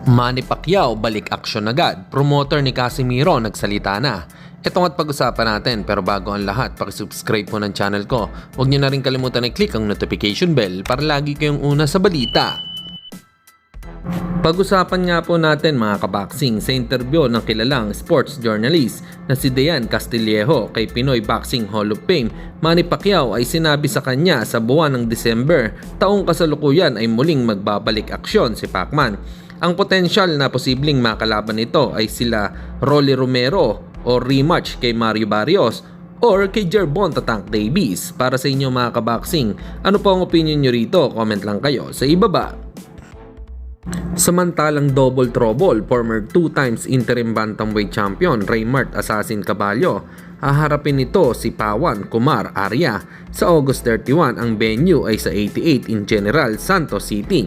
Manny Pacquiao balik aksyon agad. Promoter ni Casimiro nagsalita na. Ito nga't pag-usapan natin, pero bago ang lahat, pakisubscribe po ng channel ko. Huwag niyo na rin kalimutan i-click ang notification bell para lagi kayong una sa balita. Pag-usapan nga po natin mga kaboxing sa interview ng kilalang sports journalist na si Dayan Castillejo kay Pinoy Boxing Hall of Fame. Manny Pacquiao ay sinabi sa kanya sa buwan ng December, taong kasalukuyan ay muling magbabalik aksyon si Pacman. Ang potensyal na posibleng makalaban nito ay sila Rolly Romero o rematch kay Mario Barrios or kay Gervonta Tank Davis. Para sa inyo mga kaboxing, ano po ang opinion nyo rito? Comment lang kayo sa ibaba. Samantalang double trouble, former 2 times interim bantamweight champion Raymart Assassin Caballo, haharapin nito si Pawan Kumar Arya. Sa August 31, ang venue ay sa 88 in General Santos City.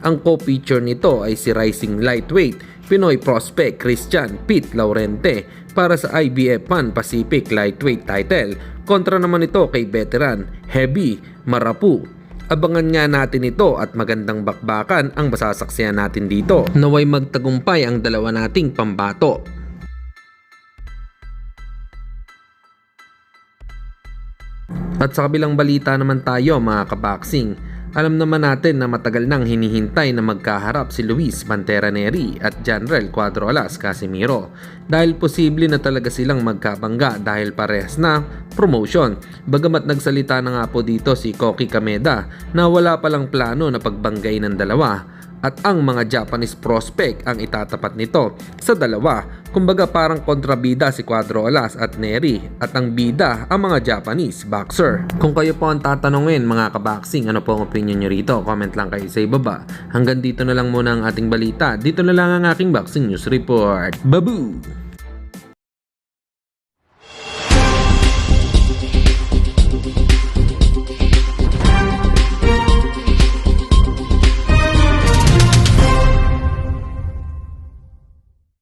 Ang co-feature nito ay si rising lightweight Pinoy prospect Christian Pete Laurente para sa IBF Pan Pacific lightweight title. Kontra naman ito kay veteran Heavy Marapu. Abangan nga natin ito at magandang bakbakan ang masasaksihan natin dito. Naway magtagumpay ang dalawa nating pambato. At sa kabilang balita naman tayo mga kaboxing, alam naman natin na matagal nang hinihintay na magkaharap si Luis Pantera Nery at Janrel Cuadro Alas Casimiro dahil posible na talaga silang magkabangga dahil parehas na promotion. Bagamat nagsalita na nga po dito si Koki Kameda na wala palang plano na pagbanggay ng dalawa at ang mga Japanese prospect ang itatapat nito sa dalawa. Kumbaga parang kontrabida si Cuadro Alas at Nery at ang bida ang mga Japanese boxer. Kung kayo po ang tatanungin mga kaboxing, ano po ang opinion nyo rito? Comment lang kayo sa ibaba. Hanggang dito na lang muna ang ating balita. Dito na lang ang aking boxing news report. Babu!